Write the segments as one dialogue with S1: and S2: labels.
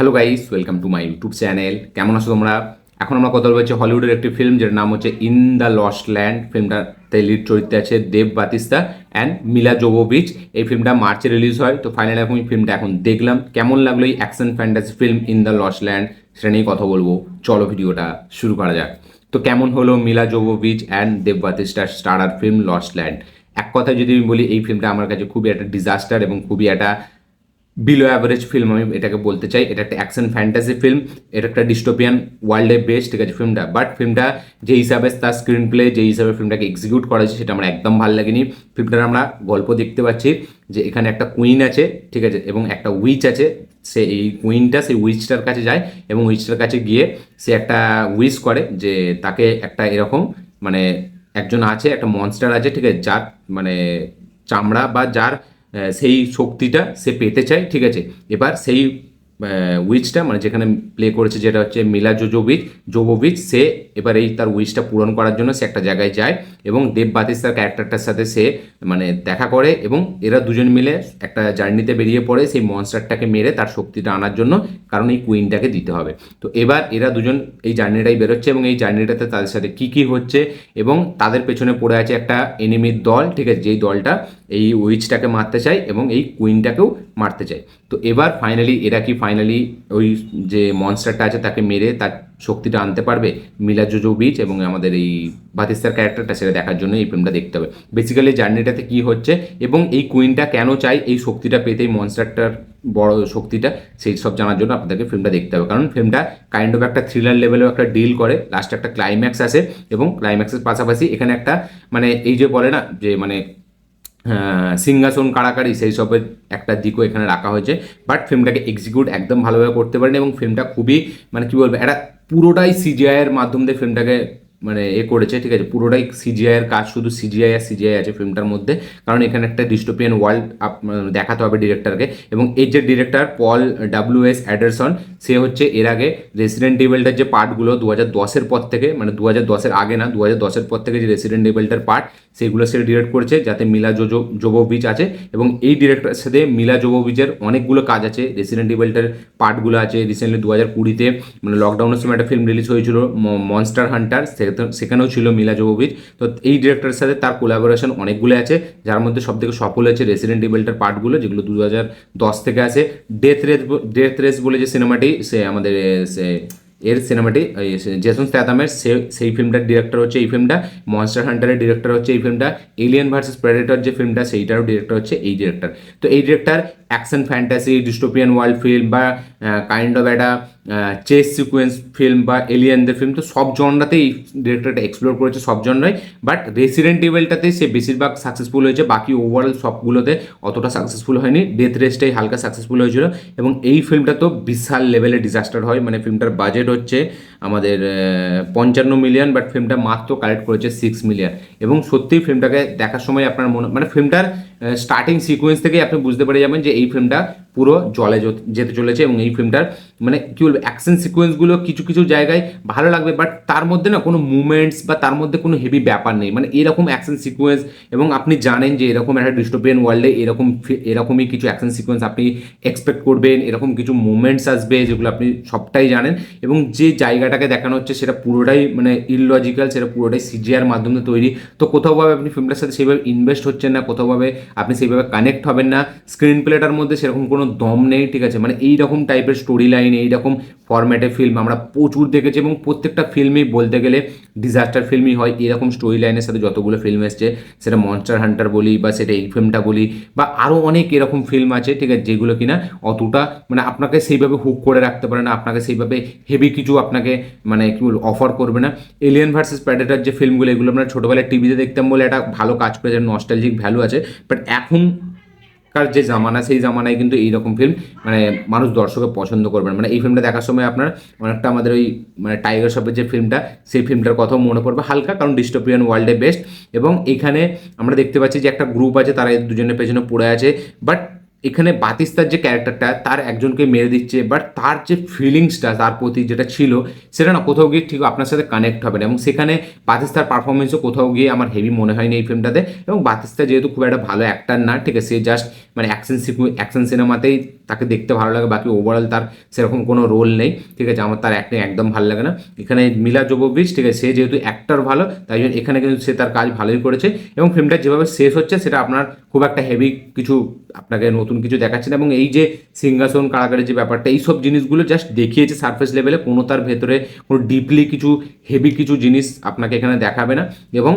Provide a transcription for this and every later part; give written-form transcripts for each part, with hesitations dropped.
S1: Hello guys, welcome to my YouTube channel. কেমন আছো তোমরা? এখন আমরা কথা বলছি হলিউডের একটি ফিল্ম যেটার নাম হচ্ছে ইন দ্য লস্ট ল্যান্ড। ফিল্মটাতে লিড চরিত্রে আছে দেব বাতিস্তা অ্যান্ড মিলা জোভোভিচ। এই ফিল্মটা মার্চে রিলিজ হয়। তো ফাইনালি এখন এই ফিল্মটা এখন দেখলাম। কেমন লাগলো এই action fantasy film in the Lost land, সেটা নিয়ে কথা বলবো। চলো ভিডিওটা শুরু করা যাক। তো কেমন হলো মিলা জোভোভিচ অ্যান্ড দেব বাতিস্টার স্টারার ফিল্ম লস্ট ল্যান্ড? এক কথায় যদি আমি বলি, এই ফিল্মটা আমার কাছে খুবই একটা ডিজাস্টার এবং খুবই একটা বিলো অ্যাভারেজ ফিল্ম আমি এটাকে বলতে চাই। এটা একটা অ্যাকশন ফ্যান্টাসি ফিল্ম, এটা একটা ডিস্টোপিয়ান ওয়ার্ল্ডে বেস্ট, ঠিক আছে ফিল্মটা। বাট ফিল্মটা যে হিসাবে তার স্ক্রিন প্লে, যে হিসাবে ফিল্মটাকে এক্সিকিউট করা হয়েছে, সেটা আমার একদম ভালো লাগেনি। ফিল্মটার আমরা গল্প দেখতে পাচ্ছি যে এখানে একটা কুইন আছে, ঠিক আছে, এবং একটা উইচ আছে। সে এই কুইনটা সেই উইচটার কাছে যায় এবং উইচটার কাছে গিয়ে সে একটা উইশ করে যে তাকে একটা এরকম মানে একজন আছে, একটা মনস্টার আছে, ঠিক আছে, যার মানে চামড়া বা যার সেই শক্তিটা সে পেতে চায়, ঠিক আছে। এবার সেই উইচটা মানে যেখানে প্লে করেছে যেটা হচ্ছে মিলা জোভোভিচ, সে এবার এই তার উইচটা পূরণ করার জন্য সে একটা জায়গায় যায় এবং দেব বাতিস্তার ক্যারেক্টারটার সাথে সে মানে দেখা করে এবং এরা দুজন মিলে একটা জার্নিতে বেরিয়ে পড়ে সেই মনস্টারটাকে মেরে তার শক্তিটা আনার জন্য, কারণ এই কুইনটাকে দিতে হবে। তো এবার এরা দুজন এই জার্নিটাই বেরোচ্ছে এবং এই জার্নিটাতে তাদের সাথে কী কী হচ্ছে এবং তাদের পেছনে পড়ে আছে একটা এনিমির দল, ঠিক আছে, যেই দলটা এই উইচটাকে মারতে চায় এবং এই কুইনটাকেও মারতে চায়। তো এবার ফাইনালি এরা কি ফাইনালি ওই যে মনস্টারটা আছে তাকে মেরে তার শক্তিটা আনতে পারবে মিলা জোজোভিচ এবং আমাদের এই বাতিস্তার ক্যারেক্টারটা, সেটা দেখার জন্য এই ফিল্মটা দেখতে হবে। বেসিক্যালি জার্নিটাতে কি হচ্ছে এবং এই কুইনটা কেন চাই এই শক্তিটা পেতে, এই মনস্টারটার বড় শক্তিটা, সেই সব জানার জন্য আপনাদেরকে ফিল্মটা দেখতে হবে। কারণ ফিল্মটা কাইন্ড অফ একটা থ্রিলার লেভেলেও একটা ডিল করে, লাস্টে একটা ক্লাইম্যাক্স আসে এবং ক্লাইম্যাক্সের পাশাপাশি এখানে একটা মানে এই যে বলে না যে মানে সিংহাসন কাড়াকাড়ি, সেই সবের একটা দিকও এখানে রাখা হয়েছে। বাট ফিল্মটাকে এক্সিকিউট একদম ভালোভাবে করতে পারেন এবং ফিল্মটা খুবই মানে কী বলবো, একটা পুরোটাই সিজিআইয়ের মাধ্যম দিয়ে ফিল্মটাকে মানে করেছে, ঠিক আছে, পুরোটাই সিজিআইয়ের কাজ, শুধু সিজিআই আর সিজিআই আছে ফিল্মটার মধ্যে। কারণ এখানে একটা ডিস্টোপিয়ান ওয়ার্ল্ড দেখাতে হবে ডিরেক্টরকে। এবং এই যে ডিরেক্টর পল ডাব্লিউ.এস. অ্যান্ডারসন, সে হচ্ছে এর আগে রেসিডেন্ট ইভিলটার যে পার্টগুলো 2010-এর পর থেকে, মানে 2010-এর আগে না, 2010-এর পর থেকে যে রেসিডেন্ট ইভিলটার পার্ট সেগুলো সে ডিরেক্ট করেছে, যাতে মিলা জোভোভিচ আছে। এবং এই ডিরেক্টরের সাথে মিলা জোভোভিচের অনেকগুলো কাজ আছে। রেসিডেন্ট ইভিলটার পার্টগুলো আছে। রিসেন্টলি 2020-তে মানে লকডাউনের সময় একটা ফিল্ম রিলিজ হয়েছিল মনস্টার হান্টার, সেখানেও ছিল মিলা জোভোভিচ। তো এই ডিরেক্টরের সাথে তার কোলাবোরেশন অনেকগুলো আছে, যার মধ্যে সবথেকে সফল হয়েছে রেসিডেন্ট ইভিলটার পার্টগুলো, যেগুলো 2010 থেকে আছে। ডেথ রেস বলে যে সিনেমাটি, সে আমাদের সে এর সিনেমাটি জেসন স্ট্যাথামের, সেই ফিল্মটার ডিরেক্টর হচ্ছে এই ফিল্মটা। মনস্টার হান্টারের ডিরেক্টর হচ্ছে এই ফিল্মটা। এলিয়েন ভার্সেস প্রেডেটর যে ফিল্মটা, সেইটারও ডিরেক্টর হচ্ছে এই ডিরেক্টর। তো এই director action fantasy dystopian world film বা কাইন্ড অফ একটা চেস সিকোয়েন্স ফিল্ম বা এলিয়েনদের ফিল্ম, তো সব জনরাতেই এই ডিরেক্টরটা এক্সপ্লোর করেছে, সব জনরাই। বাট রেসিডেন্ট ইভেলটাতে সে বেশিরভাগ সাকসেসফুল হয়েছে, বাকি ওভারঅল সবগুলোতে অতটা সাকসেসফুল হয়নি। ডেথ রেসটাই হালকা সাকসেসফুল হয়েছিল এবং এই ফিল্মটা তো বিশাল লেভেলে ডিজাস্টার হয়। মানে ফিল্মটার বাজেট হচ্ছে আমাদের 55 মিলিয়ন, বাট ফিল্মটা মাত্র কালেক্ট করেছে 6 মিলিয়ন। এবং সত্যিই ফিল্মটাকে দেখার সময় আপনার মনে মানে ফিল্মটার স্টার্টিং সিকোয়েন্স থেকেই আপনি বুঝতে পেরে যাবেন যে এই ফিল্মটা পুরো জলে যেতে চলেছে। এবং এই ফিল্মটার মানে কী বলবো, অ্যাকশন সিকোয়েন্সগুলো কিছু কিছু জায়গায় ভালো লাগবে, বাট তার মধ্যে না কোনো মুভমেন্টস বা তার মধ্যে কোনো হেভি ব্যাপার নেই। মানে এরকম অ্যাকশন সিকোয়েন্স, এবং আপনি জানেন যে এরকম একটা ডিস্টোপিয়ান ওয়ার্ল্ডে এরকমই কিছু অ্যাকশন সিকোয়েন্স আপনি এক্সপেক্ট করবেন, এরকম কিছু মুভমেন্টস আসবে যেগুলো আপনি সবটাই জানেন। এবং যে জায়গাটাকে দেখানো হচ্ছে সেটা পুরোটাই মানে ইললজিক্যাল, সেটা পুরোটাই সিজিআর মাধ্যমে তৈরি। তো কোথাওভাবে আপনি ফিল্মটার সাথে সেইভাবে ইনভেস্ট হচ্ছেন না, কোথাওভাবে আপনি সেইভাবে কানেক্ট হবেন না। স্ক্রিন প্লেটার মধ্যে সেরকম কোনো দম নেই, ঠিক আছে। মানে এইরকম টাইপের স্টোরি লাইন, এইরকম ফরম্যাটে ফিল্ম আমরা প্রচুর দেখেছি এবং প্রত্যেকটা ফিল্মই বলতে গেলে ডিজাস্টার ফিল্মই হয়। এরকম স্টোরি লাইনের সাথে যতগুলো ফিল্ম এসছে, সেটা মনস্টার হান্টার বলি বা সেটা এই ফিল্মটা বলি বা আরও অনেক এরকম ফিল্ম আছে, ঠিক আছে, যেগুলো কিনা অতটা মানে আপনাকে সেইভাবে হুক করে রাখতে পারে না, আপনাকে সেইভাবে হেভি কিছু আপনাকে মানে কি বলবো অফার করবে না। এলিয়েন ভার্সেস প্রেডেটর যে ফিল্মগুলো, এগুলো আমরা ছোটোবেলায় টিভিতে দেখতাম বলে একটা ভালো কাজ করে, যেন নস্টালজিক ভ্যালু আছে। বাট এখন কার যে জামানা, সেই জামানায় কিন্তু এইরকম ফিল্ম মানে মানুষ দর্শকে পছন্দ করবেন। মানে এই ফিল্মটা দেখার সময় আপনার অনেকটা আমাদের ওই মানে টাইগার শ্রফের যে ফিল্মটা, সেই ফিল্মটার কথাও মনে পড়বে হালকা, কারণ ডিস্টোপিয়ান ওয়ার্ল্ডে বেস্ট। এবং এখানে আমরা দেখতে পাচ্ছি যে একটা গ্রুপ আছে, তারা দুজনের পেছনে পড়ে আছে। বাট এখানে বাতিস্তার যে ক্যারেক্টারটা, তার একজনকে মেরে দিচ্ছে, বাট তার যে ফিলিংসটা তার প্রতি যেটা ছিল, সেটা না কোথাও গিয়ে ঠিক আপনার সাথে কানেক্ট হবে না। এবং সেখানে বাতিস্তার পারফরমেন্সও কোথাও গিয়ে আমার হেভি মনে হয়নি এই ফিল্মটাতে। এবং বাতিস্তা যেহেতু খুব একটা ভালো অ্যাক্টার না, ঠিক আছে, সে জাস্ট মানে অ্যাকশন সিনেমাতেই তাকে দেখতে ভালো লাগে, বাকি ওভারঅল তার সেরকম কোনো রোল নেই, ঠিক আছে। আমার তার অ্যাক্টিং একদম ভালো লাগে না। এখানে মিলা জোভোভিচ, ঠিক আছে, সে যেহেতু অ্যাক্টর ভালো, তাই জন্য এখানে কিন্তু সে তার কাজ ভালোই করেছে। এবং ফিল্মটা যেভাবে শেষ হচ্ছে সেটা আপনার খুব একটা হেভি কিছু, আপনাকে নতুন কিছু দেখাচ্ছে না। এবং এই যে সিংহাসন কারাগারের যে ব্যাপারটা, এই সব জিনিসগুলো জাস্ট দেখিয়েছে সারফেস লেভেলে, কোনো তার ভেতরে কোনো ডিপলি কিছু হেভি কিছু জিনিস আপনাকে এখানে দেখাবে না। এবং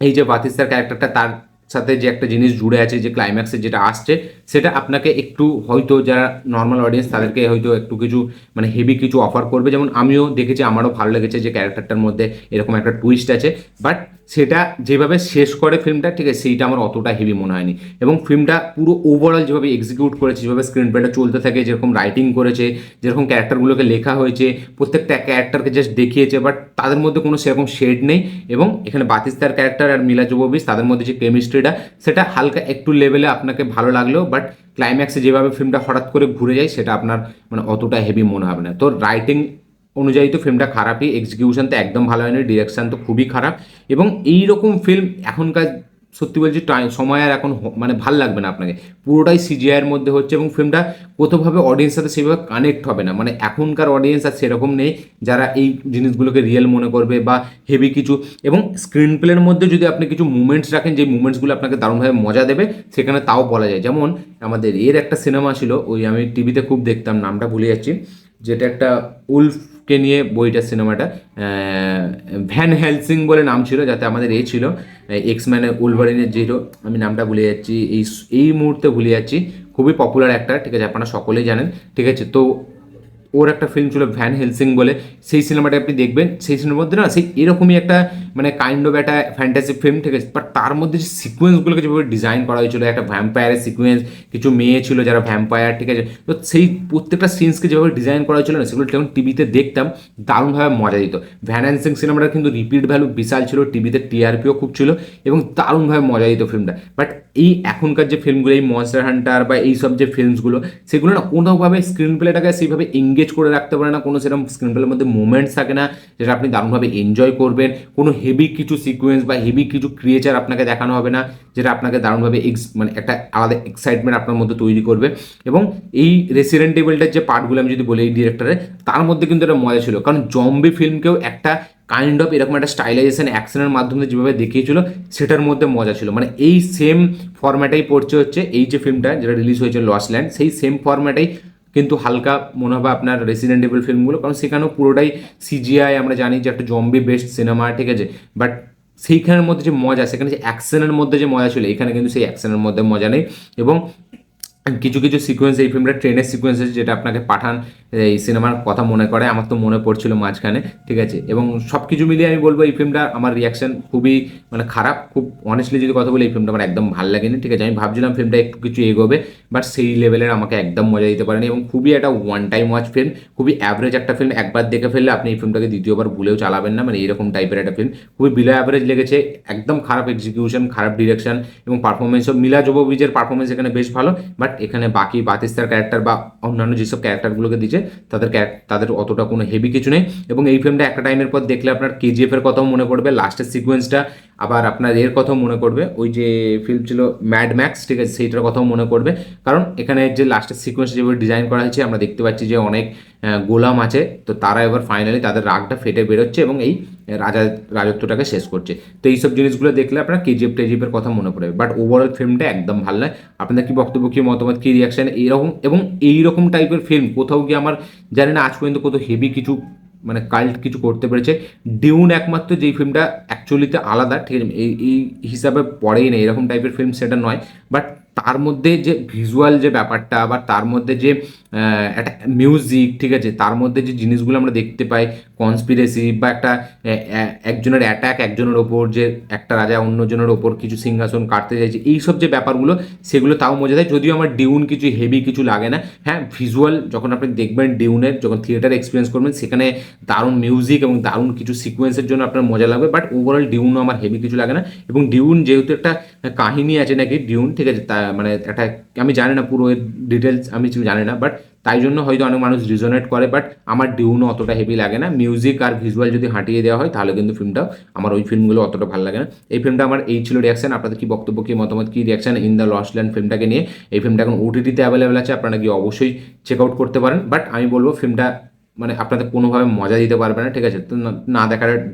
S1: এই যে বাতিস্তার ক্যারেক্টারটা, তার সাথে যে একটা জিনিস জুড়ে আছে, যে ক্লাইম্যাক্সে যেটা আসছে, সেটা আপনাকে একটু হয়তো যারা নর্মাল অডিয়েন্স তাদেরকে হয়তো একটু কিছু মানে হেভি কিছু অফার করবে। যেমন আমিও দেখেছি, আমারও ভালো লেগেছে যে ক্যারেক্টারটার মধ্যে এরকম একটা টুইস্ট আছে, বাট সেটা যেভাবে শেষ করে ফিল্মটা, ঠিক আছে, সেইটা আমার অতটা হেভি মনে হয়নি। এবং ফিল্মটা পুরো ওভারঅল যেভাবে এক্সিকিউট করেছে, যেভাবে স্ক্রিন প্লেটা চলতে থাকে, যেরকম রাইটিং করেছে, যেরকম ক্যারেক্টারগুলোকে লেখা হয়েছে, প্রত্যেকটা ক্যারেক্টারকে জাস্ট দেখিয়েছে, বাট তাদের মধ্যে কোনো সেরকম শেড নেই। এবং এখানে বাতিস্তার ক্যারেক্টার আর মিলা জোভোভিচ, তাদের মধ্যে যে কেমিস্ট্রিটা, সেটা হালকা একটু লেভেলে আপনাকে ভালো লাগলেও, বাট ক্লাইম্যাক্সে যেভাবে ফিল্মটা হঠাৎ করে ঘুরে যায়, সেটা আপনার মানে অতটা হেভি মনে হবে না। তো রাইটিং অনুযায়ী তো ফিল্মটা খারাপই, এক্সিকিউশন তো একদম ভালো হয়নি, ডিরেকশন তো খুবই খারাপ। এবং এই রকম ফিল্ম এখনকার, সত্যি বলছি, সময় আর এখন মানে ভাল লাগবে না আপনাকে, পুরোটাই সিজিআইয়ের মধ্যে হচ্ছে। এবং ফিল্মটা কোথাওভাবে অডিয়েন্সের সাথে সেভাবে কানেক্ট হবে না, মানে এখনকার অডিয়েন্স আর সেরকম নেই যারা এই জিনিসগুলোকে রিয়েল মনে করবে বা হেভি কিছু। এবং স্ক্রিন প্লের মধ্যে যদি আপনি কিছু মুভমেন্টস রাখেন, যে মুভমেন্টসগুলো আপনাকে দারুণভাবে মজা দেবে, সেখানে তাও বলা যায়। যেমন আমাদের এর একটা সিনেমা ছিল, ওই আমি টিভিতে খুব দেখতাম, নামটা ভুলে যাচ্ছি, যেটা একটা উলফকে নিয়ে বইটা, সিনেমাটা ভ্যান হেলসিং বলে নাম ছিল, যাতে আমাদের এই ছিল এক্সম্যানের উলভারিনের যে হিরো, আমি নামটা ভুলে যাচ্ছি, এই মুহূর্তে ভুলে যাচ্ছি, খুবই পপুলার একটা, ঠিক আছে, আপনারা সকলেই জানেন, ঠিক আছে। তো ওর একটা ফিল্ম ছিল ভ্যান হেলসিং বলে, সেই সিনেমাটা আপনি দেখবেন, সেই সিনেমার মধ্যে না সেই এরকমই একটা মানে কাইন্ড অফ একটা ফ্যান্টাসি ফিল্ম, ঠিক আছে, বাট তার মধ্যে যে সিকোয়েন্সগুলোকে যেভাবে ডিজাইন করা হয়েছিল, একটা ভ্যাম্পায়ারের সিকোয়েন্স, কিছু মেয়ে ছিল যারা ভ্যাম্পায়ার, ঠিক আছে, তো সেই প্রত্যেকটা সিনসকে যেভাবে ডিজাইন করা হয়েছিল না, সেগুলো যখন টিভিতে দেখতাম দারুণভাবে মজা দিত। ভ্যান হেলসিং সিনেমাটা কিন্তু রিপিট ভ্যালু বিশাল ছিল, টিভিতে টিআরপিও খুব ছিল, এবং দারুণভাবে মজা দিত ফিল্মটা। বাট এই এখনকার যে ফিল্মগুলো, এই মনস্টার হান্টার বা এই সব যে ফিল্মসগুলো, সেগুলো না কোনোভাবে স্ক্রিন প্লেটাকে সেইভাবে এঙ্গেজ করে রাখতে পারে না, কোনো সেরকম স্ক্রিন প্লের মধ্যে মুভমেন্টস থাকে না যেটা আপনি দারুণভাবে এনজয় করবেন, কোনো হেভি কিছু সিকোয়েন্স বা হেভি কিছু ক্রিয়েচার আপনাকে দেখানো হবে না যেটা আপনাকে দারুণভাবে মানে একটা আলাদা এক্সাইটমেন্ট আপনার মধ্যে তৈরি করবে। এবং এই রেসিডেন্ট ইভিলটার যে পার্টগুলো আমি যদি বলি এই ডিরেক্টরের, তার মধ্যে কিন্তু একটা মজা ছিল, কারণ জম্বি ফিল্মকেও একটা কাইন্ড অফ এরকম একটা স্টাইলাইজেশন অ্যাকশনের মাধ্যমে যেভাবে দেখিয়েছিল, সেটার মধ্যে মজা ছিল। মানে এই সেম ফরম্যাটেই পড়ছে হচ্ছে এই যে ফিল্মটা যেটা রিলিজ হয়েছে লস্ট ল্যান্ড, সেই সেম ফরম্যাটেই কিন্তু হালকা মনে হবে আপনার রেসিডেন্ট ইভিল ফিল্মগুলো, কারণ সেখানেও পুরোটাই সিজিআই, আমরা জানি যে একটা জম্বি বেস্ট সিনেমা, ঠিক আছে, বাট সেইখানের মধ্যে যে মজা, সেখানে যে অ্যাকশনের মধ্যে যে মজা ছিল, এখানে কিন্তু সেই অ্যাকশনের মধ্যে মজা নেই। এবং কিছু কিছু সিকোয়েন্স, এই ফিল্মটা ট্রেনের সিকোয়েন্স আছে যেটা আপনাকে পাঠান এই সিনেমার কথা মনে করে, আমার তো মনে পড়ছিল মাঝখানে, ঠিক আছে। এবং সব কিছু মিলিয়ে আমি বলবো এই ফিল্মটা আমার রিয়াকশন খুবই মানে খারাপ, খুব অনেস্টলি যদি কথা বলি, এই ফিল্মটা আমার একদম ভালো লাগেনি, ঠিক আছে। আমি ভাবছিলাম ফিল্মটা একটু কিছু এগোবে, বাট সেই লেভেলের আমাকে একদম মজা দিতে পারেনি। এবং খুবই একটা ওয়ান টাইম ওয়াচ ফিল্ম, খুবই অ্যাভারেজ একটা ফিল্ম, একবার দেখে ফেললে আপনি এই ফিল্মটাকে দ্বিতীয়বার ভুলেও চালাবেন না, মানে এরকম টাইপের একটা ফিল্ম, খুবই বিলো অ্যাভারেজ লেগেছে, একদম খারাপ এক্সিকিউশন, খারাপ ডিরেকশন, এবং পারফরমেন্সও মিলা জোভোভিচের পারফরমেন্স এখানে বেশ ভালো, বাট এখানে বাকি বাতিস্তার ক্যারেক্টার বা অন্যান্য যেসব ক্যারেক্টারগুলোকে দিচ্ছে তাদের অতটা কোনো হেভি কিছু নেই। এবং এই ফিল্মটা একটা টাইমের পর দেখলে আপনার কেজিএফ এর কথাও মনে পড়বে, লাস্টের সিকোয়েন্সটা, আবার আপনার এর কথাও মনে করবে, ওই যে ফিল্ম ছিল ম্যাড ম্যাক্স, ঠিক আছে, সেইটার কথাও মনে করবে। কারণ এখানে যে লাস্টের সিকোয়েন্স যেভাবে ডিজাইন করা হয়েছে, আমরা দেখতে পাচ্ছি যে অনেক গোলাম আছে, তো তারা এবার ফাইনালি তাদের রাগটা ফেটে বেরোচ্ছে এবং এই রাজত্বটাকে শেষ করছে। তো এইসব জিনিসগুলো দেখলে আপনার কেজিএফ টেজিএফের কথা মনে পড়বে, বাট ওভারঅল ফিল্মটা একদম ভালো নয়। আপনাদের কি বক্তব্য, কি মতামত, কি রিয়াকশন এইরকম, এবং এইরকম টাইপের ফিল্ম কোথাও গিয়ে আমার জানি না আজ পর্যন্ত কত হেভি কিছু মানে কাল্ট কিছু করতে পেরেছে। ডিউন একমাত্র যেই ফিল্মটা অ্যাকচুয়ালিতে আলাদা, ঠিক আছে, এই হিসাবে পড়েই নেই, এরকম টাইপের ফিল্ম সেটা নয়, বাট তার মধ্যে যে ভিজুয়াল যে ব্যাপারটা, বা তার মধ্যে যে একটা মিউজিক, ঠিক আছে, তার মধ্যে যে জিনিসগুলো আমরা দেখতে পাই, কনস্পিরেসি বা একটা একজনের অ্যাটাক একজনের ওপর, যে একটা রাজা অন্যজনের ওপর কিছু সিংহাসন কাটতে চাইছে, এইসব যে ব্যাপারগুলো, সেগুলো তাও মজা দেয়। যদিও আমার ডিউন কিছু হেভি কিছু লাগে না, হ্যাঁ ভিজুয়াল যখন আপনি দেখবেন ডিউনের, যখন থিয়েটার এক্সপিরিয়েন্স করবেন, সেখানে দারুণ মিউজিক এবং দারুণ কিছু সিকোয়েন্সের জন্য আপনার মজা লাগবে, বাট ওভারঅল ডিউনও আমার হেভি কিছু লাগে না। এবং ডিউন যেহেতু একটা কাহিনী আছে নাকি ডিউন, ঠিক আছে, তা মানে একটা আমি জানি না পুরো ডিটেলস আমি কিছু জানি না, বাট তাই জন্য হয়তো অনেক মানুষ রিজনেট করে, বাট আমার ডিউনও অতটা হেভি লাগে না। মিউজিক আর ভিজুয়াল যদি হাঁটিয়ে দেওয়া হয় তাহলে কিন্তু ফিল্মটা আমার ওই ফিল্মগুলো অতটা ভালো লাগে না। এই ফিল্মটা আমার এই ছিল রিয়াকশন। আপনাদের কি বক্তব্য, কি মতামত, কি reaction In the Lost Land ফিল্মটাকে নিয়ে? এই ফিল্মটা এখন ওটিটিতে অ্যাভেলেবেল আছে, আপনারা গিয়ে অবশ্যই চেক আউট করতে পারেন। বাট আমি বলবো ফিল্মটা মানে আপনাদের কোনোভাবে মজা দিতে পারবে না, ঠিক আছে? তো না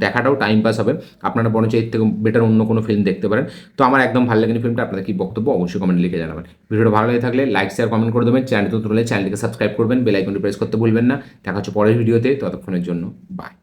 S1: দেখাটাও টাইম পাস হবে। আপনারা বরঞ্চ এর থেকে বেটার অন্য কোনো ফিল্ম দেখতে পারেন। তো আমার একদম ভালো লাগেনি ফিল্মটা। আপনাদের কি বক্তব্য অবশ্যই কমেন্ট লিখে জানাবেন। ভিডিওটা ভালো লাগে থাকলে লাইক, শেয়ার, কমেন্ট করে দেবেন। চ্যানেল নতুন হলে চ্যানেলটিকে সাবস্ক্রাইব করবেন, বেল আইকনটি প্রেস করতে ভুলবেন না। দেখা হচ্ছে পরের ভিডিওতে, ততক্ষণের জন্য বাই।